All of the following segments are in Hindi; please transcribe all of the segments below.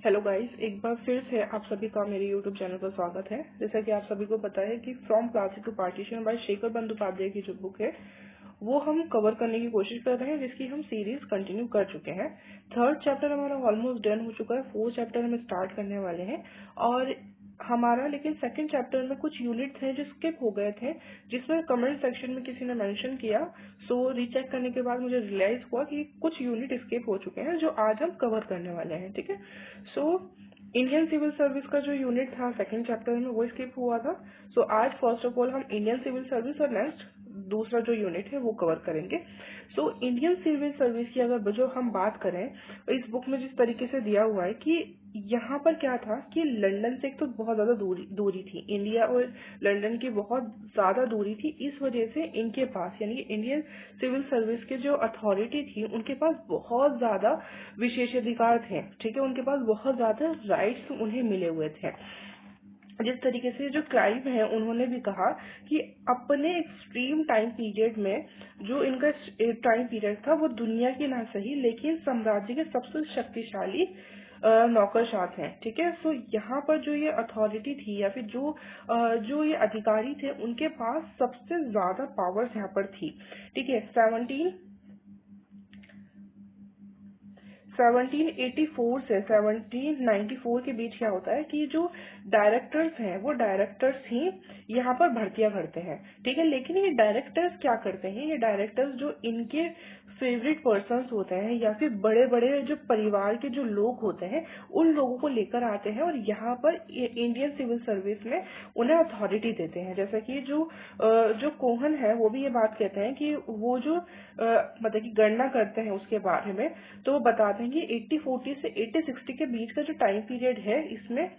हेलो गाइस, एक बार फिर से आप सभी का मेरे यूट्यूब चैनल पर स्वागत है। जैसा कि आप सभी को पता है कि from Plassey to partition by Shekhar Bandyopadhyay की जो बुक है वो हम कवर करने की कोशिश कर रहे हैं, जिसकी हम सीरीज कंटिन्यू कर चुके हैं। थर्ड चैप्टर हमारा ऑलमोस्ट डन हो चुका है, फोर्थ चैप्टर हम स्टार्ट करने वाले हैं। और हमारा लेकिन सेकंड चैप्टर में कुछ यूनिट थे जो स्किप हो गए थे, जिसमें कमेंट सेक्शन में किसी ने मेंशन किया। सो रीचेक करने के बाद मुझे रियलाइज हुआ कि कुछ यूनिट स्किप हो चुके हैं जो आज हम कवर करने वाले हैं। ठीक है, सो इंडियन सिविल सर्विस का जो यूनिट था सेकंड चैप्टर में वो स्किप हुआ था। सो आज फर्स्ट ऑफ ऑल हम इंडियन सिविल सर्विस और नेक्स्ट दूसरा जो यूनिट है वो कवर करेंगे। सो इंडियन सिविल सर्विस की अगर जो हम बात करें, इस बुक में जिस तरीके से दिया हुआ है कि यहाँ पर क्या था कि लंदन से एक तो बहुत ज्यादा दूरी थी, इंडिया और लंदन की बहुत ज्यादा दूरी थी। इस वजह से इनके पास यानी कि इंडियन सिविल सर्विस के जो अथॉरिटी थी उनके पास बहुत ज्यादा विशेषाधिकार थे। ठीक है, उनके पास बहुत ज्यादा राइट्स उन्हें मिले हुए थे। जिस तरीके से जो क्राइम है उन्होंने भी कहा कि अपने एक्सट्रीम टाइम पीरियड में जो इनका टाइम पीरियड था वो दुनिया की ना सही लेकिन साम्राज्य के सबसे शक्तिशाली नौकरशाह हैं। ठीक है, सो यहाँ पर जो ये अथॉरिटी थी या फिर जो ये अधिकारी थे उनके पास सबसे ज्यादा पावर्स यहाँ पर थी। ठीक है, 1784 से 1794 के बीच क्या होता है कि जो डायरेक्टर्स हैं वो डायरेक्टर्स ही यहाँ पर भर्तियां करते हैं। ठीक है, लेकिन ये डायरेक्टर्स क्या करते हैं, ये डायरेक्टर्स जो इनके फेवरेट पर्सन्स होते हैं या फिर बड़े बड़े जो परिवार के जो लोग होते हैं उन लोगों को लेकर आते हैं और यहाँ पर इंडियन सिविल सर्विस में उन्हें अथॉरिटी देते हैं। जैसा कि जो कोहन है वो भी ये बात कहते हैं कि वो जो मतलब कि गणना करते हैं उसके बारे में, तो वो बताते हैं कि 80-40 से 80-60 के बीच का जो टाइम पीरियड है इसमें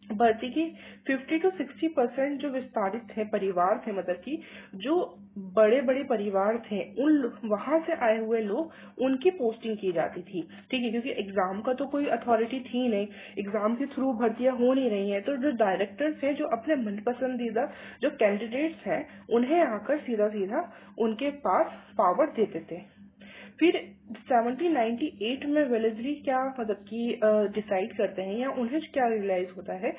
भर्ती की 50 to 60% जो विस्तारित थे परिवार थे, मतलब कि जो बड़े बड़े परिवार थे उन वहां से आए हुए लोग उनकी पोस्टिंग की जाती थी। ठीक है, क्योंकि एग्जाम का तो कोई अथॉरिटी थी नहीं, एग्जाम के थ्रू भर्तियां हो नहीं रही हैं, तो जो डायरेक्टर्स हैं जो अपने मन पसंदीदा जो कैंडिडेट्स हैं उन्हें आकर सीधा सीधा उनके पास पावर देते थे। फिर 1798 में वेलेस्ली क्या मतलब कि डिसाइड करते हैं या उन्हें क्या रियलाइज होता है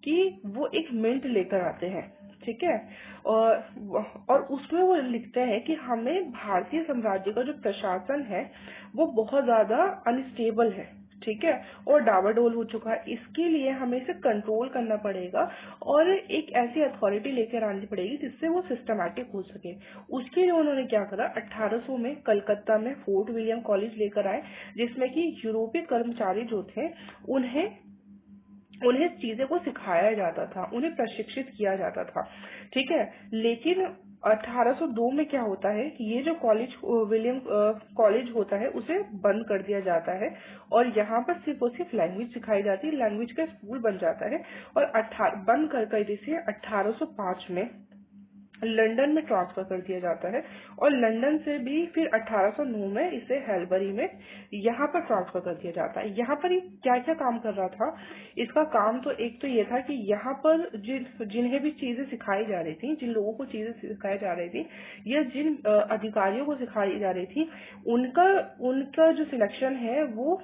कि वो एक मिंट लेकर आते हैं। ठीक है, और उसमें वो लिखते हैं कि हमें भारतीय साम्राज्य का जो प्रशासन है वो बहुत ज्यादा अनस्टेबल है। ठीक है, और डावाडोल हो चुका है, इसके लिए हमें इसे कंट्रोल करना पड़ेगा और एक ऐसी अथॉरिटी लेकर आनी पड़ेगी जिससे वो सिस्टमैटिक हो सके। उसके लिए उन्होंने क्या करा, 1800 में कलकत्ता में फोर्ट विलियम कॉलेज लेकर आए, जिसमें कि यूरोपीय कर्मचारी जो थे उन्हें उन्हें चीजें को सिखाया जाता था, उन्हें प्रशिक्षित किया जाता था। ठीक है, लेकिन 1802 में क्या होता है कि ये जो विलियम कॉलेज होता है उसे बंद कर दिया जाता है और यहाँ पर सिर्फ और सिर्फ लैंग्वेज सिखाई जाती है, लैंग्वेज का स्कूल बन जाता है और बंद कर इसे 1805 में लंदन में ट्रांसफर कर दिया जाता है और लंदन से भी फिर 1809 में इसे हेल्बरी में यहाँ पर ट्रांसफर कर दिया जाता है। यहाँ पर ये क्या क्या काम कर रहा था, इसका काम तो एक तो ये था कि यहाँ पर जिन्हें भी चीजें सिखाई जा रही थी, जिन लोगों को चीजें सिखाई जा रही थी या जिन अधिकारियों को सिखाई जा रही थी उनका उनका जो सिलेक्शन है वो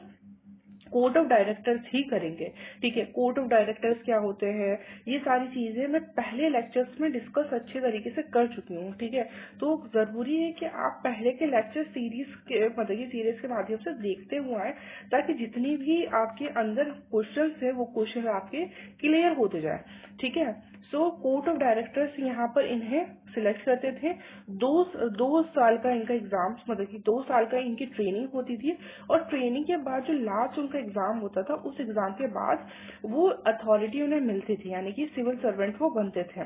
कोर्ट ऑफ डायरेक्टर्स ही करेंगे। ठीक है, कोर्ट ऑफ डायरेक्टर्स क्या होते हैं ये सारी चीजें मैं पहले लेक्चर्स में डिस्कस अच्छे तरीके से कर चुकी हूँ। ठीक है, तो जरूरी है कि आप पहले के लेक्चर सीरीज के मतलब की सीरीज के माध्यम से देखते हुए आए, ताकि जितनी भी आपके अंदर क्वेश्चन है वो क्वेश्चन आपके क्लियर होते जाए। ठीक है, सो कोर्ट ऑफ डायरेक्टर्स यहाँ पर इन्हें सिलेक्ट करते थे। दो साल का इनका एग्जाम मतलब कि 2 साल का इनकी ट्रेनिंग होती थी और ट्रेनिंग के बाद जो लास्ट उनका एग्जाम होता था उस एग्जाम के बाद वो अथॉरिटी उन्हें मिलती थी, यानी कि सिविल सर्वेंट वो बनते थे।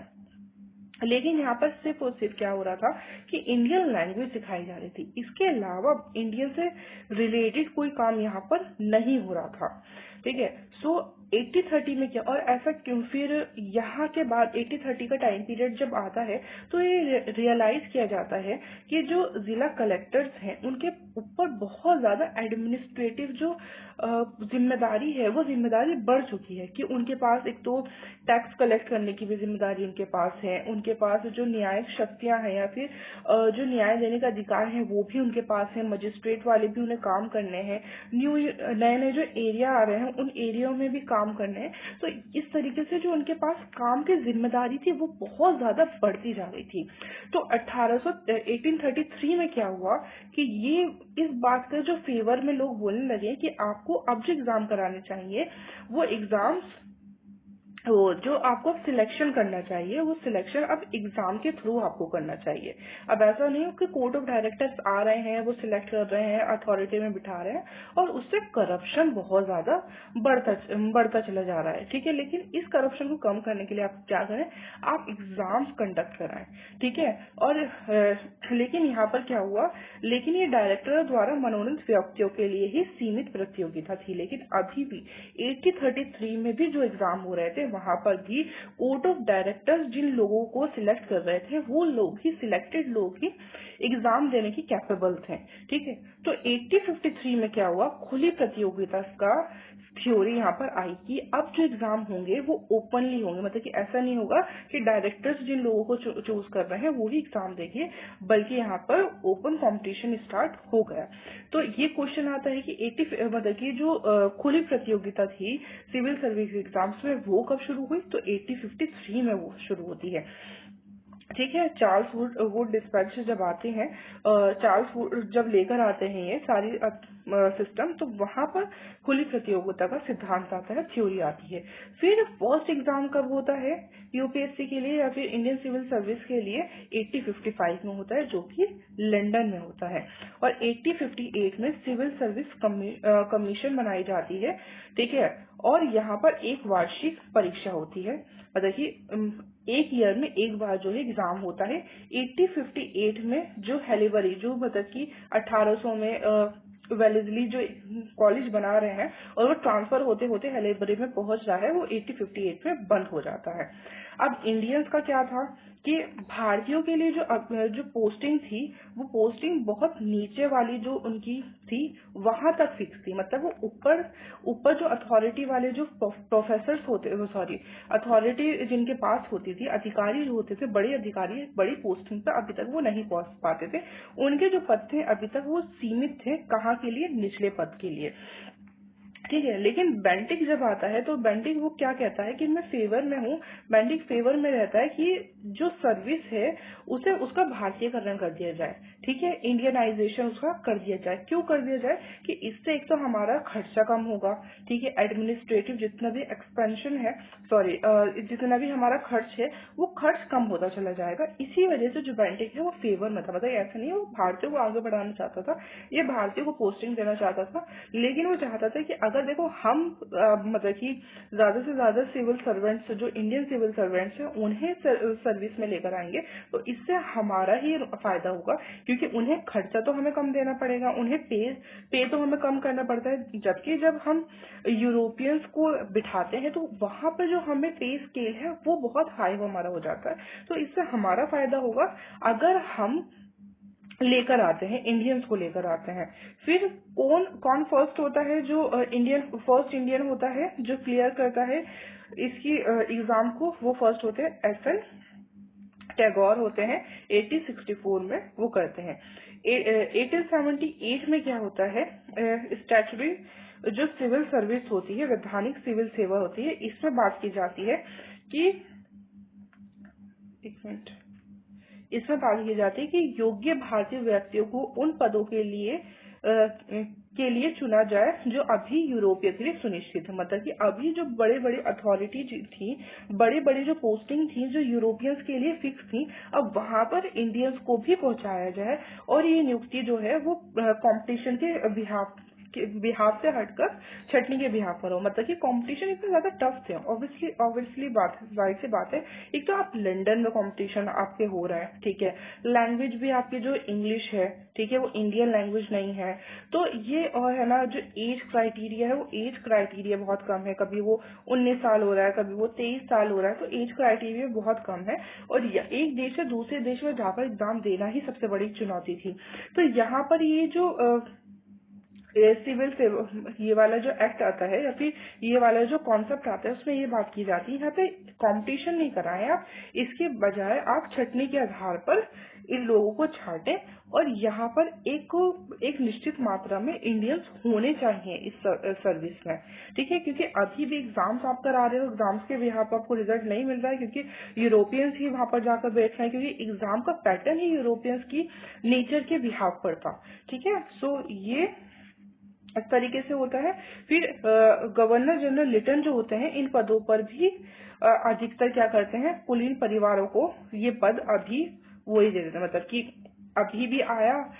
लेकिन यहाँ पर सिर्फ और सिर्फ क्या हो रहा था कि इंडियन लैंग्वेज सिखाई जा रही थी, इसके अलावा इंडियन से रिलेटेड कोई काम यहाँ पर नहीं हो रहा था। ठीक है, सो 80-30 में क्या और ऐसा क्यों, फिर यहाँ के बाद 80-30 का टाइम पीरियड जब आता है तो ये रियलाइज किया जाता है कि जो जिला कलेक्टर्स हैं उनके ऊपर बहुत ज्यादा एडमिनिस्ट्रेटिव जो जिम्मेदारी है वो जिम्मेदारी बढ़ चुकी है कि उनके पास एक तो टैक्स कलेक्ट करने की भी जिम्मेदारी उनके पास है, उनके पास जो न्यायिक शक्तियां हैं या फिर जो न्याय देने का अधिकार है वो भी उनके पास है, मजिस्ट्रेट वाले भी उन्हें काम करने हैं, नए नए जो एरिया आ रहे हैं हैं, उन एरिया में भी काम करना है। तो इस तरीके से जो उनके पास काम की जिम्मेदारी थी वो बहुत ज्यादा बढ़ती जा रही थी। तो 1833 में क्या हुआ कि ये इस बात का जो फेवर में लोग बोलने लगे कि आपको अब जो एग्जाम कराने चाहिए वो एग्जाम्स, वो जो आपको सिलेक्शन करना चाहिए वो सिलेक्शन अब एग्जाम के थ्रू आपको करना चाहिए। अब ऐसा नहीं हो कि कोर्ट ऑफ डायरेक्टर्स आ रहे हैं, वो सिलेक्ट कर रहे हैं, अथॉरिटी में बिठा रहे हैं, और उससे करप्शन बहुत ज्यादा बढ़ता चला जा रहा है। ठीक है, लेकिन इस करप्शन को कम करने के लिए आप क्या करें, आप एग्जाम्स कंडक्ट कराएं। ठीक है, और लेकिन यहाँ पर क्या हुआ, लेकिन ये डायरेक्टर द्वारा मनोनीत व्यक्तियों के लिए ही सीमित प्रतियोगिता थी। लेकिन अभी भी 1833 में भी जो एग्जाम हो रहे थे वहां पर भी कोर्ट ऑफ डायरेक्टर्स जिन लोगों को सिलेक्ट कर रहे थे वो लोग ही, सिलेक्टेड लोग ही एग्जाम देने की कैपेबल थे। ठीक है, तो 1853 में क्या हुआ, खुली प्रतियोगिता का थ्योरी यहाँ पर आई कि अब जो एग्जाम होंगे वो ओपनली होंगे, मतलब कि ऐसा नहीं होगा कि डायरेक्टर्स जिन लोगों को चूज कर रहे हैं वो ही एग्जाम देंगे, बल्कि यहाँ पर ओपन कंपटीशन स्टार्ट हो गया। तो ये क्वेश्चन आता है कि 80 मतलब कि जो खुली प्रतियोगिता थी सिविल सर्विस एग्जाम्स में वो कब शुरू हुई, तो 1853 में वो शुरू होती है। ठीक है, चार्ल्स वुड डिस्पैच जब आते हैं, चार्ल्स वुड जब लेकर आते हैं ये सारी सिस्टम, तो वहां पर खुली प्रतियोगिता का सिद्धांत आता है, थ्योरी आती है। फिर फर्स्ट एग्जाम कब होता है यूपीएससी के लिए या फिर इंडियन सिविल सर्विस के लिए, 1855 में होता है, जो कि लंदन में होता है। और 1858 में सिविल सर्विस कमीशन बनाई जाती है। ठीक है, और यहाँ पर एक वार्षिक परीक्षा होती है, मतलब कि एक ईयर में एक बार जो है एग्जाम होता है। 1858 में जो हेलीबरी, जो मतलब कि 1800 में वेलेस्ली जो कॉलेज बना रहे हैं और वो ट्रांसफर होते होते हेलीबरी में पहुंच रहा है, वो 1858 में बंद हो जाता है। अब इंडियंस का क्या था कि भारतीयों के लिए जो पोस्टिंग थी वो पोस्टिंग बहुत नीचे वाली जो उनकी थी वहां तक फिक्स थी, मतलब वो ऊपर ऊपर जो अथॉरिटी वाले जो प्रोफेसर्स होते, सॉरी अथॉरिटी जिनके पास होती थी, अधिकारी जो होते थे, बड़े अधिकारी बड़ी पोस्टिंग पर अभी तक वो नहीं पहुंच पाते थे। उनके जो पद थे अभी तक वो सीमित थे, कहाँ के लिए, निचले पद के लिए। ठीक है, लेकिन बेंटिक जब आता है तो बेंटिक वो क्या कहता है कि मैं फेवर में हूँ, बेंटिक फेवर में रहता है कि जो सर्विस है उसे उसका भारतीयकरण कर दिया जाए। ठीक है, इंडियनाइजेशन उसका कर दिया जाए। क्यों कर दिया जाए कि इससे एक तो हमारा खर्चा कम होगा। ठीक है, एडमिनिस्ट्रेटिव जितना भी एक्सपेंशन है, सॉरी जितना भी हमारा खर्च है वो खर्च कम होता चला जाएगा। इसी वजह से जो बेंटिक है वो फेवर में था, मतलब ऐसा नहीं है वो भारतीयों को आगे बढ़ाना चाहता था, ये भारतीयों को पोस्टिंग देना चाहता था, लेकिन वो चाहता था कि अगर देखो हम मतलब कि ज्यादा से ज्यादा सिविल सर्वेंट्स, जो इंडियन सिविल सर्वेंट्स हैं, उन्हें सर्विस में लेकर आएंगे तो इससे हमारा ही फायदा होगा, क्योंकि उन्हें खर्चा तो हमें कम देना पड़ेगा, उन्हें पे तो हमें कम करना पड़ता है। जबकि जब हम यूरोपियंस को बिठाते हैं तो वहां पर जो हमें पे स्केल है वो बहुत हाई हमारा हो जाता है, तो इससे हमारा फायदा होगा अगर हम लेकर आते हैं, इंडियंस को लेकर आते हैं। फिर कौन कौन फर्स्ट होता है, जो इंडियन फर्स्ट इंडियन होता है जो क्लियर करता है इसकी एग्जाम को, वो फर्स्ट होते हैं एस.एन. टैगोर होते हैं, 1864 में वो करते हैं। 1878 में क्या होता है, स्टैट्यूटरी जो सिविल सर्विस होती है, वैधानिक सिविल सेवा होती है, इसमें बात की जाती है कि, एक मिनट, इसमें बात की जाती है कि योग्य भारतीय व्यक्तियों को उन पदों के लिए चुना जाए जो अभी यूरोपीय के लिए सुनिश्चित है, मतलब कि अभी जो बड़े बड़े अथॉरिटी थी, बड़े बड़े जो पोस्टिंग थी जो यूरोपियंस के लिए फिक्स थी, अब वहां पर इंडियंस को भी पहुंचाया जाए, और ये नियुक्ति जो है वो कंपटीशन के बिहाफ से हटकर छटनी के बिहाफ पर हो, मतलब कि कंपटीशन इतना ज्यादा टफ थे। ऑब्वियसली जाहिर सी बात है, एक तो आप लंदन में कंपटीशन आपके हो रहा है, ठीक है, लैंग्वेज भी आपकी जो इंग्लिश है, ठीक है, वो इंडियन लैंग्वेज नहीं है, तो ये और है ना, जो एज क्राइटेरिया है वो एज क्राइटेरिया बहुत कम है, कभी वो 19 साल हो रहा है, कभी वो 23 साल हो रहा है, तो एज क्राइटेरिया बहुत कम है, और एक देश से दूसरे देश में जाकर एग्जाम देना ही सबसे बड़ी चुनौती थी। तो यहाँ पर ये जो सिविल ये वाला जो एक्ट आता है या फिर ये वाला जो कॉन्सेप्ट आता है उसमें ये बात की जाती है, यहाँ पे कंपटीशन नहीं कराएं आप, इसके बजाय आप छटनी के आधार पर इन लोगों को छांटे और यहाँ पर एक निश्चित मात्रा में इंडियंस होने चाहिए इस सर्विस में, ठीक है। क्योंकि अभी भी एग्जाम्स आप करा रहे हो, एग्जाम्स के बिहाफ पर आपको रिजल्ट नहीं मिल रहा है क्योंकि यूरोपियंस ही वहां पर जाकर बैठ रहे हैं, क्योंकि एग्जाम का पैटर्न ही यूरोपियंस की नेचर के बिहाफ पर था, ठीक है। सो ये इस तरीके से होता है। फिर गवर्नर जनरल लिटन जो होते हैं, इन पदों पर भी अधिकतर क्या करते हैं, कुलीन परिवारों को ये पद अभी वही दे देते हैं, मतलब कि अभी भी आया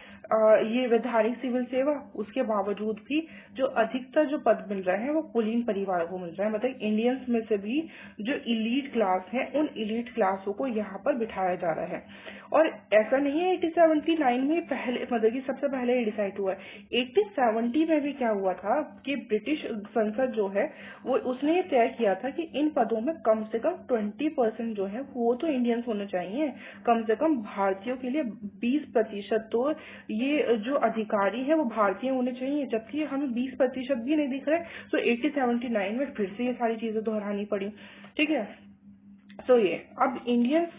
ये वैधानिक सिविल सेवा, उसके बावजूद भी जो अधिकतर जो पद मिल रहे हैं वो कुलीन परिवारों को मिल रहा है। मतलब इंडियंस में से भी जो इलीट क्लास है, उन इलीट क्लासों को यहाँ पर बिठाया जा रहा है। और ऐसा नहीं है 1879 में पहले, मतलब कि सबसे पहले ये डिसाइड हुआ है। 1870 में भी क्या हुआ था कि ब्रिटिश संसद जो है वो उसने ये तय किया था कि इन पदों में कम से कम 20% जो है वो तो इंडियंस होने चाहिए, कम से कम भारतीयों के लिए 20% तो ये जो अधिकारी है वो भारतीय होने चाहिए, जबकि हमें 20% भी नहीं दिख रहे। तो 1879 में फिर से ये सारी चीजें दोहरानी पड़ी, ठीक है। तो ये अब इंडियंस,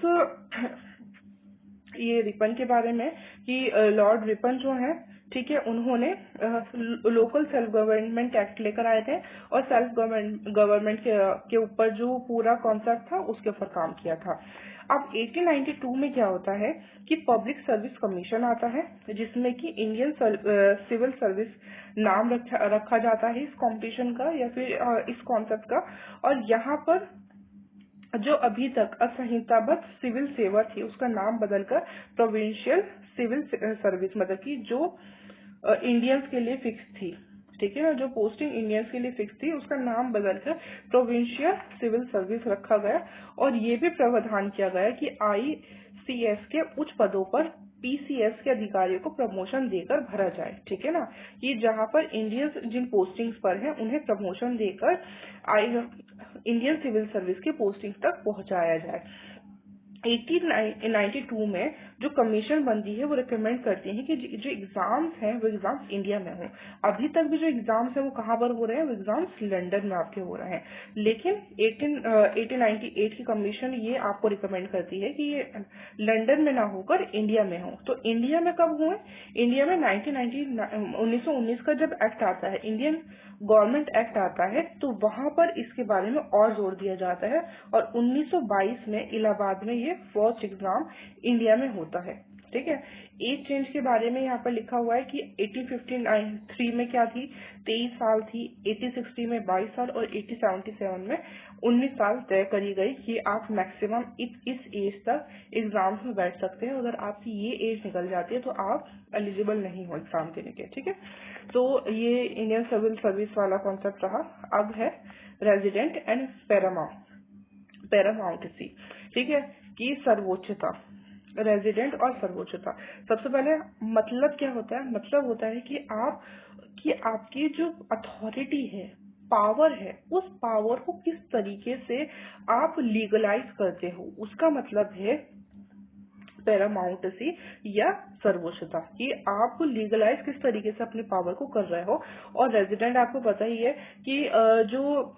ये रिपन के बारे में कि लॉर्ड रिपन जो है, ठीक है, उन्होंने लोकल सेल्फ गवर्नमेंट एक्ट लेकर आए थे और सेल्फ गवर्नमेंट के ऊपर जो पूरा कॉन्सेप्ट था उसके ऊपर काम किया था। अब 1892 में क्या होता है कि पब्लिक सर्विस कमीशन आता है, जिसमें कि इंडियन सिविल सर्विस नाम रखा जाता है इस कॉम्पिटिशन का या फिर इस कॉन्सेप्ट का। और यहाँ पर जो अभी तक असंहिताबद्ध सिविल सेवा थी उसका नाम बदलकर प्रोविंशियल सिविल सर्विस, मतलब कि जो इंडियंस के लिए फिक्स थी, ठीक है ना, जो पोस्टिंग इंडियंस के लिए फिक्स थी उसका नाम बदलकर प्रोविंशियल सिविल सर्विस रखा गया। और ये भी प्रावधान किया गया कि ICS के उच्च पदों पर PCS के अधिकारियों को प्रमोशन देकर भरा जाए, ठीक है ना, कि जहां पर इंडियंस जिन पोस्टिंग्स पर हैं उन्हें प्रमोशन देकर इंडियन सिविल सर्विस की पोस्टिंग तक पहुंचाया जाए। 1892 में जो कमीशन बनती है वो रिकमेंड करती है कि जो एग्जाम्स हैं वो एग्जाम्स इंडिया में हों। अभी तक भी जो एग्जाम्स हैं वो कहाँ पर हो रहे हैं, वो एग्जाम्स लंदन में आपके हो रहे हैं, लेकिन 1898 की कमीशन ये आपको रिकमेंड करती है कि ये लंदन में ना होकर इंडिया में हो। तो इंडिया में कब हुए, इंडिया में 1919 का जब एक्ट आता है, इंडियन गवर्नमेंट एक्ट आता है, तो वहां पर इसके बारे में और जोर दिया जाता है। और 1922 में इलाहाबाद में ये फर्स्ट एग्जाम इंडिया में होता है, ठीक है। एज चेंज के बारे में यहाँ पर लिखा हुआ है कि 1853 में क्या थी, 23 साल थी, 1860 में 22 साल और 1877 में 19 साल तय करी गई कि आप मैक्सिमम इस एज तक एग्जाम्स में बैठ सकते हैं। अगर आपकी ये एज निकल जाती है तो आप एलिजिबल नहीं हो एग्जाम देने के, ठीक है। तो ये इंडियन सिविल सर्विस वाला कॉन्सेप्ट रहा। अब है रेजिडेंट एंड पैरामाउंटेसी, ठीक है, कि सर्वोच्चता, रेजिडेंट और सर्वोच्चता। सबसे पहले मतलब क्या होता है, मतलब होता है कि आपकी जो अथॉरिटी है, पावर है, उस पावर को किस तरीके से आप लीगलाइज करते हो, उसका मतलब है पैरामाउंटेसी या सर्वोच्चता, कि आप लीगलाइज किस तरीके से अपने पावर को कर रहे हो। और रेजिडेंट आपको पता ही है कि जो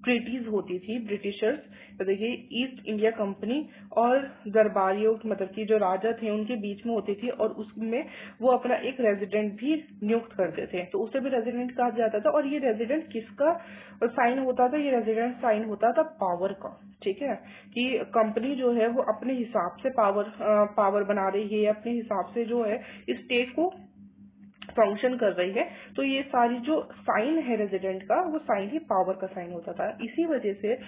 ट्रीटीज होती थी ब्रिटिशर्स, देखिए ईस्ट इंडिया कंपनी और दरबारियों, मतलब कि जो राजा थे उनके बीच में होती थी, और उसमें वो अपना एक रेजिडेंट भी नियुक्त करते थे, तो उसे भी रेजिडेंट कहा जाता था। और ये रेजिडेंट किसका साइन होता था, ये रेजिडेंट साइन होता था पावर का, ठीक है, कि कंपनी जो है वो अपने हिसाब से पावर बना रही है, अपने हिसाब से जो है स्टेट को फंक्शन कर रही है। तो ये सारी जो साइन है रेजिडेंट का, वो साइन ही पावर का साइन होता था। इसी वजह से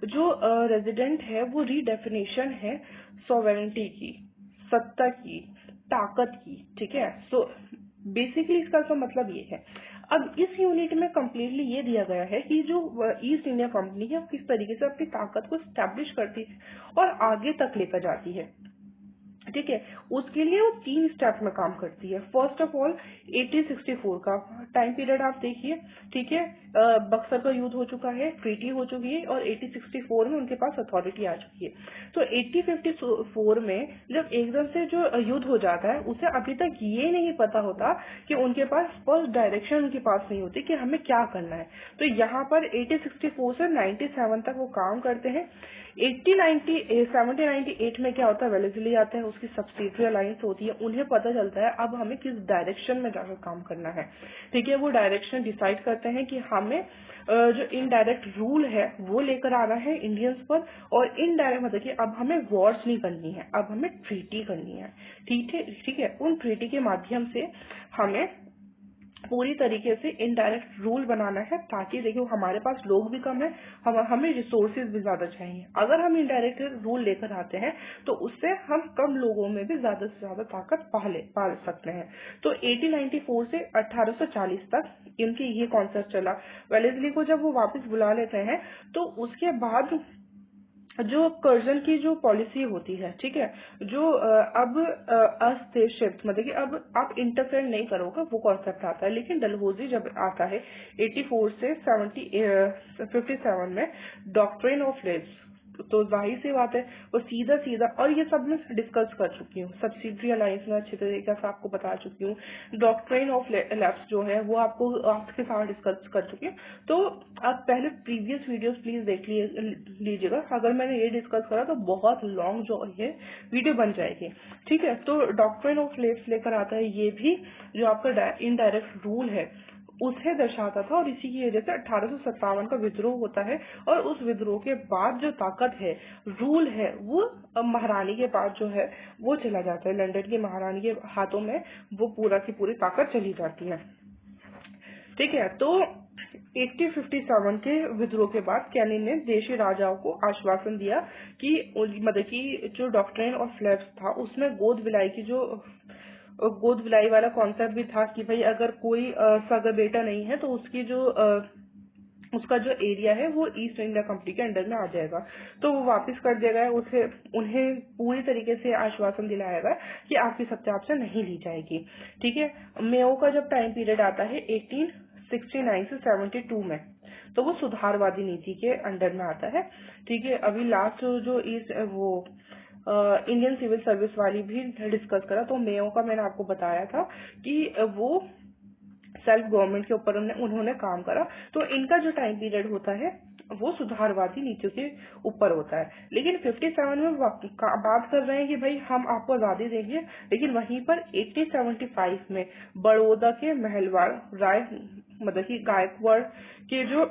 जो रेजिडेंट है वो रीडेफिनेशन है सॉवरेनिटी की, सत्ता की, ताकत की, ठीक है। सो बेसिकली इसका तो मतलब ये है। अब इस यूनिट में कम्प्लीटली ये दिया गया है कि जो ईस्ट इंडिया कंपनी है वो किस तरीके से अपनी ताकत को स्टैब्लिश करती है और आगे तक लेकर जाती है, ठीक है। उसके लिए वो 3 स्टेप में काम करती है। फर्स्ट ऑफ ऑल 1864 का टाइम पीरियड आप देखिए, ठीक है, बक्सर का युद्ध हो चुका है, ट्रीटी हो चुकी है और 1864 में उनके पास अथॉरिटी आ चुकी है। तो 1854 में जब एकदम से जो युद्ध हो जाता है, उसे अभी तक ये नहीं पता होता कि उनके पास फर्स्ट डायरेक्शन उनके पास नहीं होती कि हमें क्या करना है। तो यहाँ पर 1864 से 97 तक वो काम करते हैं। 1798 में क्या होता है, वेलेस्ली आता है, उसकी सब्सिडियरी अलायंस होती है, उन्हें पता चलता है अब हमें किस डायरेक्शन में जाकर काम करना है। ठीक है, वो डायरेक्शन डिसाइड करते हैं कि हमें जो इनडायरेक्ट रूल है वो लेकर आना है इंडियंस पर, और इनडायरेक्ट मतलब कि अब हमें वॉर्स नहीं करनी है, अब हमें ट्रीटी करनी है। ठीक है, उन ट्रीटी के माध्यम से हमें पूरी तरीके से इनडायरेक्ट रूल बनाना है, ताकि देखियो हमारे पास लोग भी कम है, हमें रिसोर्सेज भी ज्यादा चाहिए। अगर हम इनडायरेक्ट रूल लेकर आते हैं तो उससे हम कम लोगों में भी ज्यादा से ज्यादा ताकत पाल सकते हैं। तो 1894 से 1840 तक इनके ये कॉन्सेप्ट चला। वेलेस्ली को जब वो वापस बुला लेते हैं तो उसके बाद जो कर्जन की जो पॉलिसी होती है, ठीक है, जो अब हस्तक्षेप मतलब कि अब आप इंटरफेयर नहीं करोगे, वो कॉन्सेप्ट आता है। लेकिन डलहौजी जब आता है 84 से 57 में डॉक्ट्रिन ऑफ लेब्स, तो जाहिर सी बात है वो सीधा सीधा, और ये सब मैं डिस्कस कर चुकी हूँ, सब्सिडरी अलायंस में अच्छे तरीके से आपको बता चुकी हूँ, डॉक्ट्रिन ऑफ लैब्स जो है वो आपको आपके साथ डिस्कस कर चुकी हूँ। तो आप पहले प्रीवियस वीडियोस प्लीज देख लीजिएगा। अगर मैंने ये डिस्कस करा तो बहुत लॉन्ग जो है वीडियो बन जाएगी। ठीक है, तो डॉक्ट्रिन ऑफ लेब्स लेकर आता है, ये भी जो आपका इनडायरेक्ट रूल है उसे दर्शाता था, और इसी की वजह से 1857 का विद्रोह होता है, और उस विद्रोह के बाद जो ताकत है, रूल है, वो महारानी के पास जो है वो चला जाता है, लंदन की महारानी के हाथों में वो पूरा की पूरी ताकत चली जाती है। ठीक है, तो 1857 के विद्रोह के बाद कैनिंग ने देशी राजाओं को आश्वासन दिया कि मतलब कि जो डॉक्ट्रिन ऑफ लेब्स था उसमें गोद विलाई वाला कॉन्सेप्ट भी था कि भाई अगर कोई सगा बेटा नहीं है तो उसका जो एरिया है वो ईस्ट इंडिया कंपनी के अंडर में आ जाएगा। तो वो वापस कर दिया गया, उन्हें पूरी तरीके से आश्वासन दिलाया गया कि आपकी सत्ता आपसे नहीं ली जाएगी। ठीक है, मेयो का जब टाइम पीरियड आता है 1869 से 72 में, तो वो सुधारवादी नीति के अंडर में आता है। ठीक है, अभी लास्ट जो इंडियन सिविल सर्विस वाली भी डिस्कस करा, तो मेयो का मैंने आपको बताया था कि वो सेल्फ गवर्नमेंट के ऊपर उन्होंने काम करा। तो इनका जो टाइम पीरियड होता है वो सुधारवादी नीतियों के ऊपर होता है। लेकिन 57 में बात कर रहे हैं कि भाई हम आपको आजादी देंगे, लेकिन वहीं पर 1875 में बड़ौदा के महलवाड़ राय मतलब कि गायकवाड़ के जो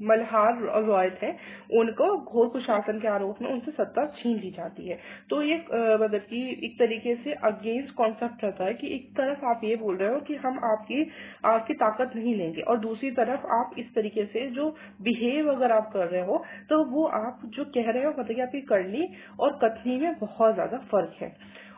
मल्हार रॉय थे, उनको घोर कुशासन के आरोप में उनसे सत्ता छीन ली जाती है। तो ये मतलब कि एक तरीके से अगेंस्ट कॉन्सेप्ट रहता है कि एक तरफ आप ये बोल रहे हो कि हम आपकी ताकत नहीं लेंगे, और दूसरी तरफ आप इस तरीके से जो बिहेव अगर आप कर रहे हो तो वो आप जो कह रहे हो मतलब कि आपकी करनी और कथनी में बहुत ज्यादा फर्क है।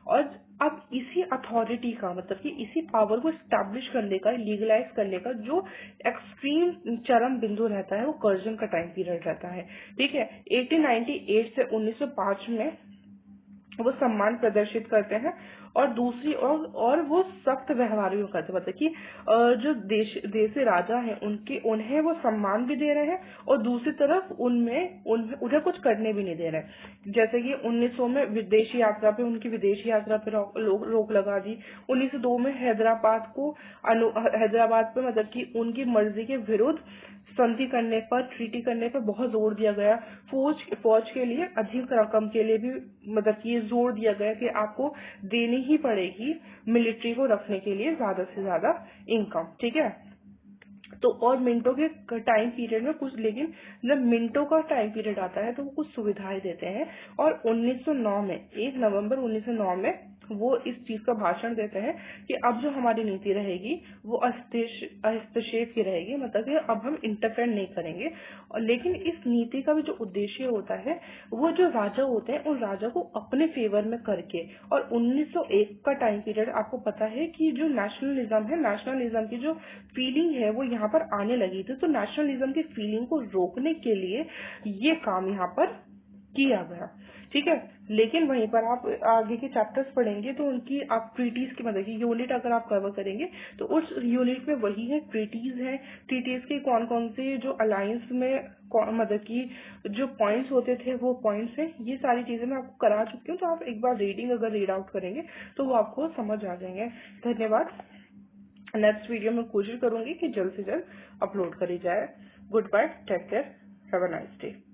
और अब इसी अथॉरिटी का मतलब कि इसी पावर को स्टैब्लिश करने का, लीगलाइज करने का जो एक्सट्रीम चरम बिंदु रहता है वो कर्जन का टाइम पीरियड रहता है। ठीक है, 1898 से 1905 में वो सम्मान प्रदर्शित करते हैं, और दूसरी और वो सख्त व्यवहार भी करते हैं, मतलब कि जो देशी राजा हैं उन्हें वो सम्मान भी दे रहे हैं, और दूसरी तरफ उन्हें कुछ करने भी नहीं दे रहे हैं। जैसे कि 1900 में उनकी विदेशी यात्रा पे रोक लगा दी। 1902 में हैदराबाद पे मतलब कि उनकी मर्जी के विरुद्ध संधि करने पर, ट्रीटी करने पर बहुत जोर दिया गया। फौज के लिए अधिक रकम के लिए भी मतलब कि ये जोर दिया गया कि आपको देनी ही पड़ेगी मिलिट्री को रखने के लिए ज्यादा से ज्यादा इनकम। ठीक है, तो और मिंटो के टाइम पीरियड में कुछ, लेकिन जब मिंटो का टाइम पीरियड आता है तो वो कुछ सुविधाएं देते हैं, और 1909 में 1 नवंबर 1909 में वो इस चीज का भाषण देते हैं कि अब जो हमारी नीति रहेगी वो हस्तक्षेप की रहेगी, मतलब कि अब हम इंटरफेयर नहीं करेंगे। और लेकिन इस नीति का भी जो उद्देश्य होता है वो जो राजा होते हैं उन राजा को अपने फेवर में करके, और 1901 का टाइम पीरियड आपको पता है कि जो नेशनलिज्म की जो फीलिंग है वो यहाँ पर आने लगी थी। तो नेशनलिज्म की फीलिंग को रोकने के लिए ये काम यहाँ पर किया गया। ठीक है, लेकिन वहीं पर आप आगे के चैप्टर्स पढ़ेंगे तो उनकी आप ट्रीटीज की मतलब की यूनिट अगर आप कवर करेंगे तो उस यूनिट में वही है, ट्रीटीज है। ट्रीटीज के कौन कौन से जो अलायंस में मतलब की जो पॉइंट्स होते थे वो पॉइंट्स हैं, ये सारी चीजें मैं आपको करा चुकी हूँ। तो आप एक बार रीड आउट करेंगे तो वो आपको समझ आ जाएंगे। धन्यवाद। नेक्स्ट वीडियो में कोशिश करूंगी कि जल्द से जल्द अपलोड करी जाए। Good bye, take care, have a nice day.